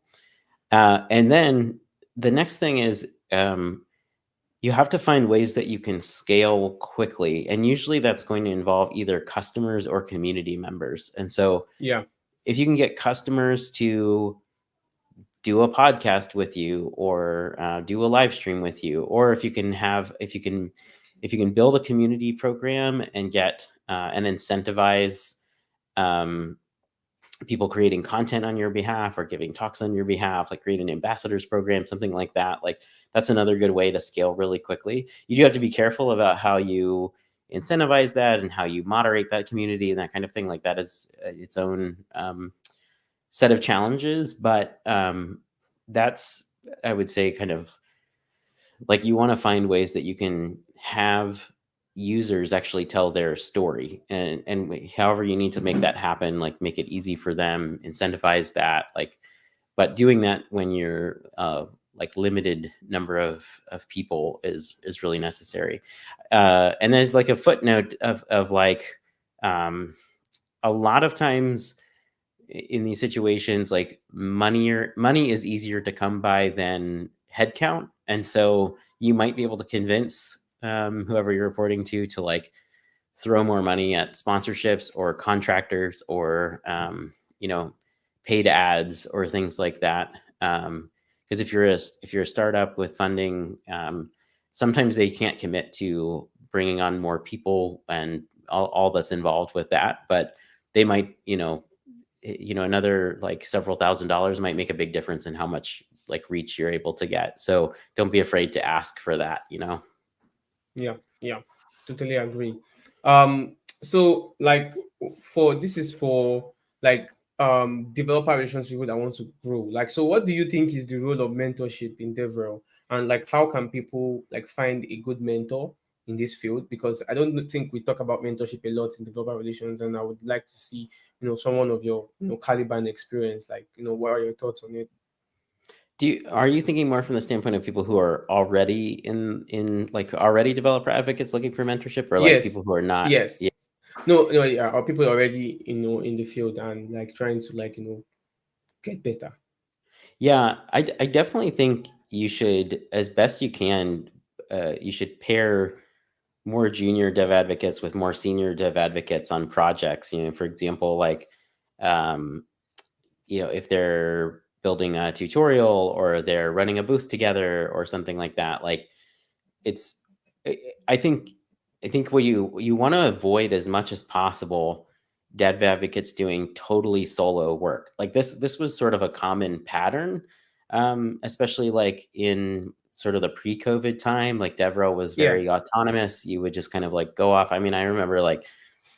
And then the next thing is you have to find ways that you can scale quickly. And usually that's going to involve either customers or community members. And so Yeah. if you can get customers to do a podcast with you or do a live stream with you, or if you can build a community program and get and incentivize people creating content on your behalf or giving talks on your behalf, like create an ambassadors program, something like that. Like that's another good way to scale really quickly. You do have to be careful about how you incentivize that and how you moderate that community and that kind of thing. Like that is its own set of challenges, but that's, I would say, kind of like you want to find ways that you can have users actually tell their story, and however you need to make that happen, like make it easy for them, incentivize that, like, but doing that when you're like limited number of people is really necessary. And there's like a footnote of like a lot of times in these situations, like money is easier to come by than headcount, and so you might be able to convince whoever you're reporting to like throw more money at sponsorships or contractors or paid ads or things like that. Because if you're a startup with funding, sometimes they can't commit to bringing on more people and all that's involved with that. But they might, another like several $1,000s might make a big difference in how much like reach you're able to get. So don't be afraid to ask for that. Yeah, yeah, totally agree. So like for this is for like developer relations people that want to grow. Like, so what do you think is the role of mentorship in DevRel, and like how can people like find a good mentor in this field? Because I don't think we talk about mentorship a lot in developer relations, and I would like to see someone of your caliber and experience. Like, what are your thoughts on it? Are you thinking more from the standpoint of people who are already in like already developer advocates looking for mentorship, or like Yes, people who are not? Yeah. yes. No, no, yeah, or people already in the field and like trying to like get better. Yeah, I definitely think you should, as best you can, you should pair more junior dev advocates with more senior dev advocates on projects. For example, like, um, if they're building a tutorial or they're running a booth together or something like that, like it's, I I think, I think what you want to avoid as much as possible dev advocates doing totally solo work. Like this was sort of a common pattern, especially like in sort of the pre-COVID time. Like DevRel was Yeah, very autonomous. You would just kind of like go off. I mean, I remember like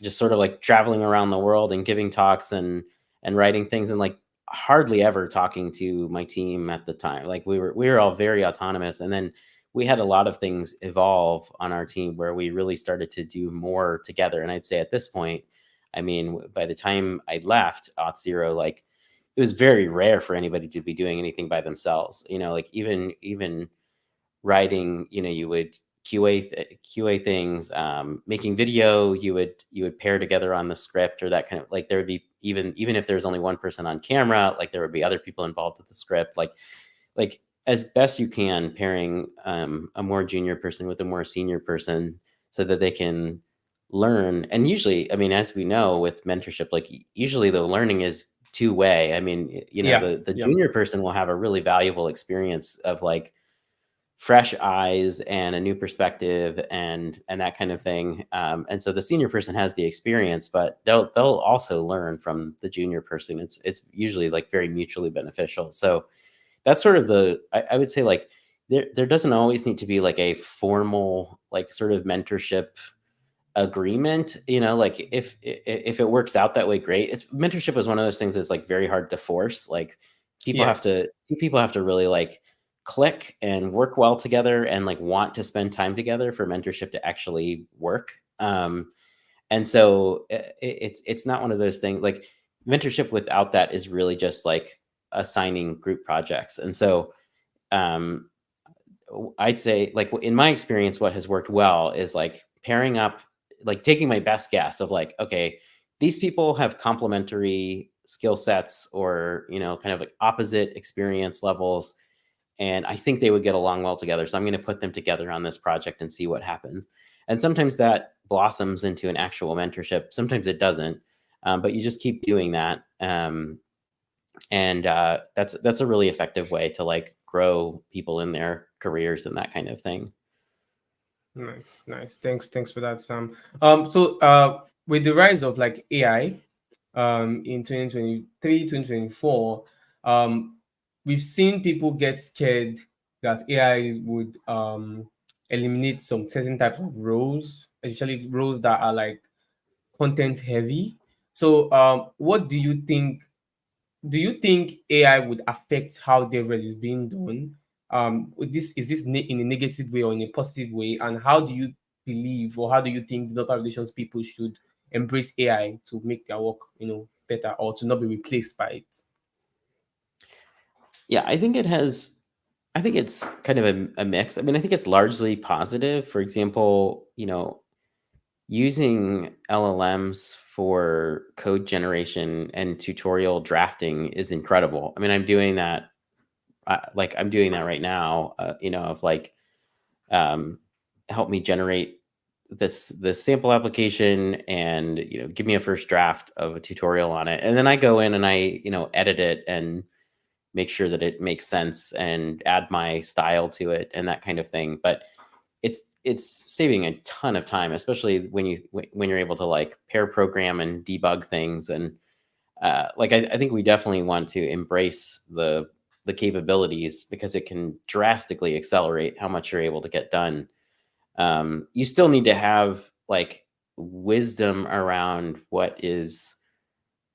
just sort of like traveling around the world and giving talks and writing things and like hardly ever talking to my team at the time. Like we were all very autonomous, and then we had a lot of things evolve on our team where we really started to do more together. And I'd say at this point, I mean, by the time I left Auth0, like it was very rare for anybody to be doing anything by themselves. Like even writing, you would QA things, making video, you would pair together on the script or that kind of like there would be even if there's only one person on camera, like there would be other people involved with the script, like as best you can pairing a more junior person with a more senior person so that they can learn. And usually, I mean, as we know with mentorship, like usually the learning is two-way. I mean, yeah, the yeah, junior person will have a really valuable experience of like fresh eyes and a new perspective and that kind of thing. And so the senior person has the experience, but they'll also learn from the junior person. It's usually like very mutually beneficial. So that's sort of I would say like there doesn't always need to be like a formal like sort of mentorship agreement. Like if it works out that way, great. It's mentorship is one of those things that's like very hard to force. Like yes, people have to really like click and work well together and like want to spend time together for mentorship to actually work. And so it's not one of those things like mentorship without that is really just like assigning group projects. And so um, I'd say like in my experience, what has worked well is like pairing up, like taking my best guess of like, okay, these people have complementary skill sets or, kind of like opposite experience levels. And I think they would get along well together. So I'm going to put them together on this project and see what happens. And sometimes that blossoms into an actual mentorship. Sometimes it doesn't. But you just keep doing that. And that's a really effective way to like grow people in their careers and that kind of thing. nice, nice. Thanks for that, Sam. So with the rise of like AI, in 2023, 2024, we've seen people get scared that AI would eliminate some certain types of roles, especially roles that are like content heavy. So, what do you think? Do you think AI would affect how DevRel is being done? With this is this in a negative way or in a positive way? And how do you believe, or how do you think developer relations people should embrace AI to make their work, better, or to not be replaced by it? Yeah, I think it's kind of a mix. I mean, I think it's largely positive. For example, using LLMs for code generation and tutorial drafting is incredible. I mean, I'm doing that. I'm doing that right now. Of like, um, help me generate this sample application and give me a first draft of a tutorial on it, and then I go in and I edit it and make sure that it makes sense and add my style to it and that kind of thing. But it's saving a ton of time, especially when you're able to like pair program and debug things. And like I think we definitely want to embrace the capabilities, because it can drastically accelerate how much you're able to get done. You still need to have like wisdom around what is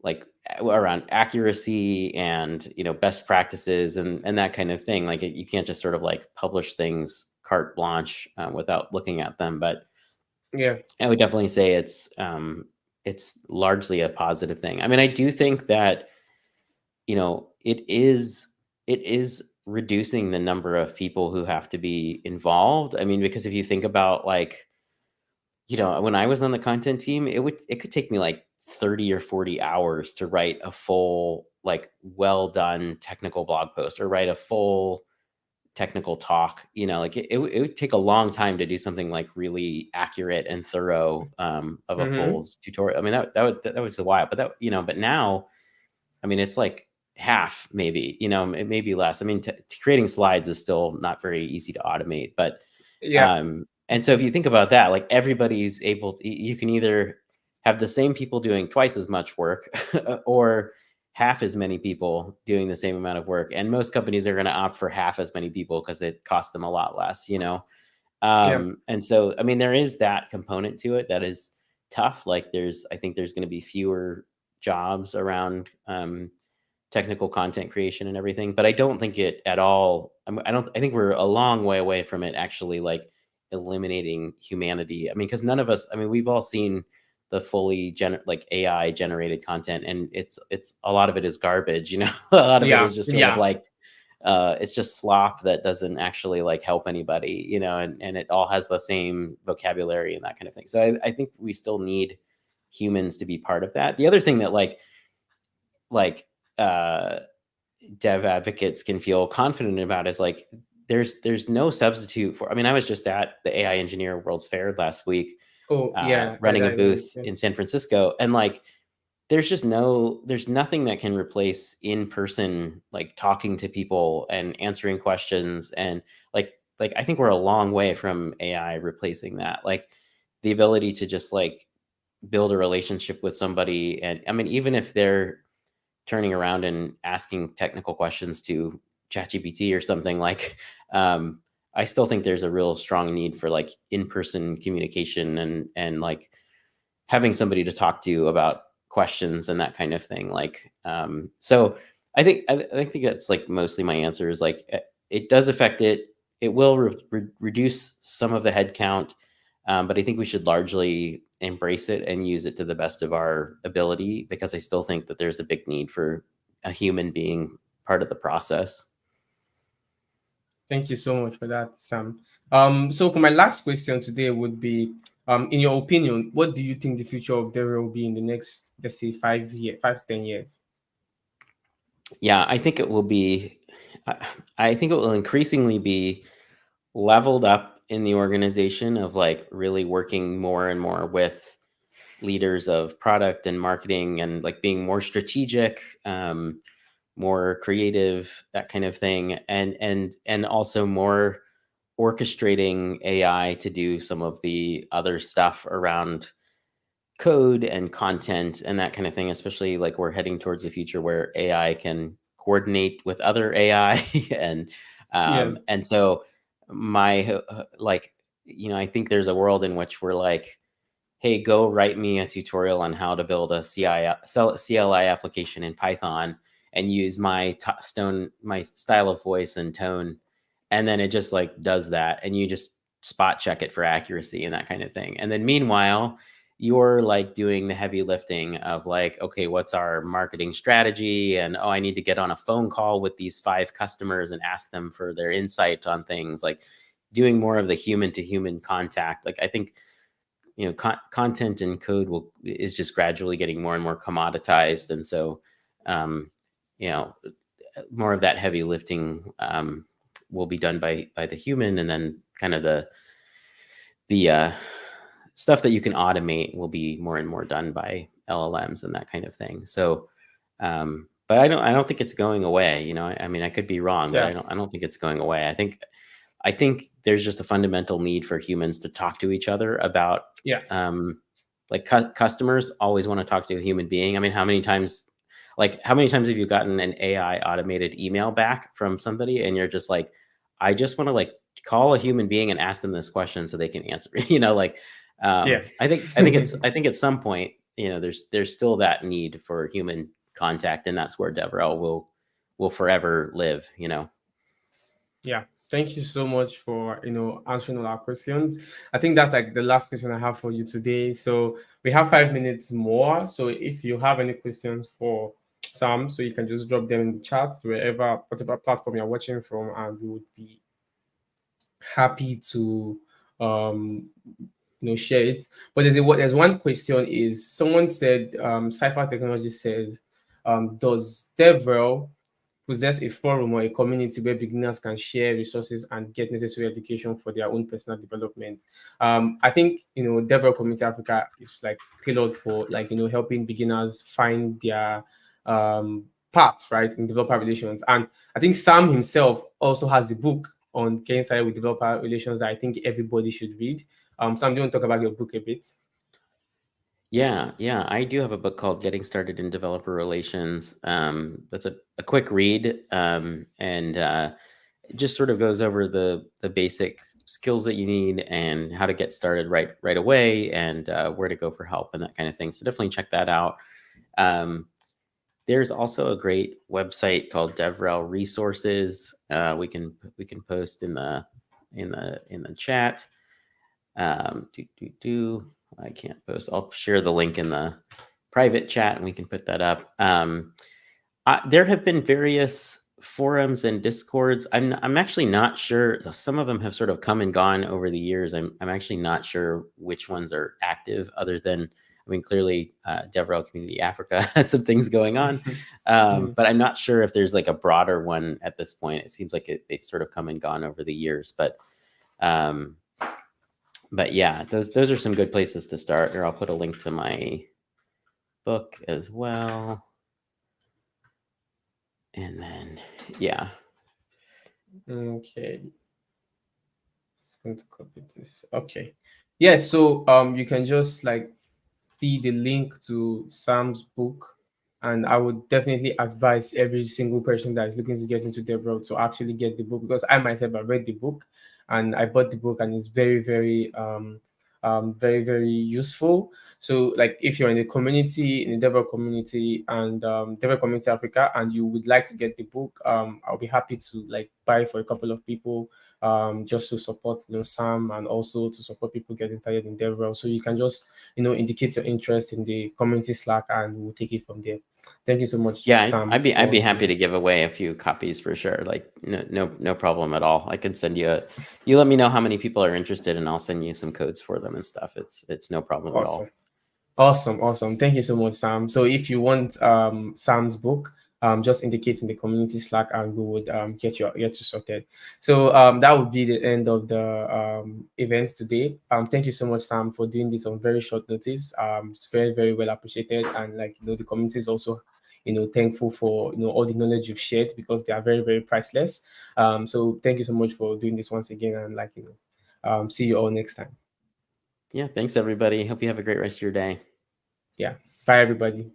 like around accuracy and best practices and that kind of thing. Like you can't just sort of like publish things carte blanche without looking at them. But Yeah. I would definitely say it's largely a positive thing. I mean, I do think that it is reducing the number of people who have to be involved. I mean, because if you think about like, when I was on the content team, it could take me like 30 or 40 hours to write a full, like, well done technical blog post, or write a full technical talk. Like it would take a long time to do something like really accurate and thorough of a Mm-hmm. full tutorial. I mean, that was a while, but but now, I mean, it's like half, maybe, it may be less. I mean, creating slides is still not very easy to automate, but Yeah. and so if you think about that, like everybody's able to, you can either have the same people doing twice as much work or half as many people doing the same amount of work. And most companies are going to opt for half as many people because it costs them a lot less. Yeah. And so, I mean, there is that component to it that is tough. Like I think there's going to be fewer jobs around technical content creation and everything, but I don't think it at all. I think we're a long way away from it actually like eliminating humanity. I mean, because none of us, I mean, we've all seen the fully like AI generated content, and it's a lot of it is garbage, a lot of it Yeah. is just sort of Yeah. like it's just slop that doesn't actually like help anybody, and it all has the same vocabulary and that kind of thing. So I think we still need humans to be part of that. The other thing that like uh dev advocates can feel confident about is like there's no substitute for. I mean, I was just at the AI Engineer World's Fair last week, Oh, yeah. running a I know. booth Yeah. in San Francisco, and like there's nothing that can replace in person, like talking to people and answering questions. And like I think we're a long way from AI replacing that. Like the ability to just like build a relationship with somebody, and I mean, even if they're turning around and asking technical questions to ChatGPT or something, like I still think there's a real strong need for like in-person communication and like having somebody to talk to about questions and that kind of thing. Like so I think that's like mostly my answer is like it does affect it. It will reduce some of the headcount, but I think we should largely embrace it and use it to the best of our ability, because I still think that there's a big need for a human being part of the process. Thank you so much for that, Sam. So for my last question today would be, in your opinion, what do you think the future of DevRel will be in the next, let's say, 5 years, 5 to 10 years? Yeah, I think it will be. I think it will increasingly be leveled up in the organization of like really working more and more with leaders of product and marketing, and like being more strategic, more creative, that kind of thing, and also more orchestrating AI to do some of the other stuff around code and content and that kind of thing. Especially like we're heading towards a future where AI can coordinate with other AI, Yeah. and so my like I think there's a world in which we're like, hey, go write me a tutorial on how to build a CLI application in Python, and use my style of voice and tone. And then it just like does that. And you just spot check it for accuracy and that kind of thing. And then meanwhile, you're like doing the heavy lifting of like, okay, what's our marketing strategy? And oh, I need to get on a phone call with these 5 customers and ask them for their insight on things, like doing more of the human to human contact. Like I think content and code is just gradually getting more and more commoditized, and so um, you know more of that heavy lifting will be done by the human, and then kind of the stuff that you can automate will be more and more done by LLMs and that kind of thing. So, but I don't think it's going away. You know, I mean, I could be wrong, but Yeah. I don't think it's going away. I think there's just a fundamental need for humans to talk to each other about, Yeah. like customers always want to talk to a human being. I mean, how many times have you gotten an AI automated email back from somebody and you're just like, I just want to like call a human being and ask them this question so they can answer, you know, like, Yeah. I think at some point, you know, there's still that need for human contact, and that's where DevRel will forever live, you know. Yeah. Thank you so much for answering all our questions. I think that's like the last question I have for you today. So we have 5 minutes more. So if you have any questions for Sam, so you can just drop them in the chat wherever, whatever platform you're watching from, and we would be happy to um share it. But there's one question. Is someone said Cypher Technology says, does DevRel possess a forum or a community where beginners can share resources and get necessary education for their own personal development? I think DevRel Community Africa is like tailored for like helping beginners find their path right in developer relations. And I think Sam himself also has a book on getting started with developer relations that I think everybody should read. Sam, do you want to talk about your book a bit? Yeah, I do have a book called Getting Started in Developer Relations. That's a quick read, and it just sort of goes over the basic skills that you need and how to get started right away, and where to go for help and that kind of thing. So definitely check that out. There's also a great website called DevRel Resources. We can post in the chat. I can't post. I'll share the link in the private chat and we can put that up. There have been various forums and discords. I'm actually not sure. Some of them have sort of come and gone over the years. I'm actually not sure which ones are active, other than, I mean, clearly DevRel Community Africa has some things going on. But I'm not sure if there's like a broader one at this point. It seems like they've sort of come and gone over the years. But yeah, those are some good places to start. Or I'll put a link to my book as well. And then, yeah. Okay. Just going to copy this. Okay. Yeah, so you can just like see the link to Sam's book, and I would definitely advise every single person that is looking to get into DevRel to actually get the book, because I myself have read the book and I bought the book, and it's very, very very, very useful. So like if you're in the community, in the DevRel community, and DevRel Community Africa, and you would like to get the book, I'll be happy to like buy for a couple of people, just to support Sam, and also to support people getting started in DevRel. So you can just indicate your interest in the community Slack, and we'll take it from there. Thank you so much, Yeah, Sam. I'd be happy to give away a few copies for sure. Like no problem at all. I can send you you let me know how many people are interested and I'll send you some codes for them and stuff. It's no problem at all. Awesome. Awesome. Thank you so much, Sam. So if you want Sam's book, just indicate in the community Slack, and we would get you sorted. So that would be the end of the events today. Thank you so much, Sam, for doing this on very short notice. It's very, very well appreciated, and like the community is also thankful for all the knowledge you've shared, because they are very, very priceless. So thank you so much for doing this once again, and like see you all next time. Yeah, thanks everybody. Hope you have a great rest of your day. Yeah, bye everybody.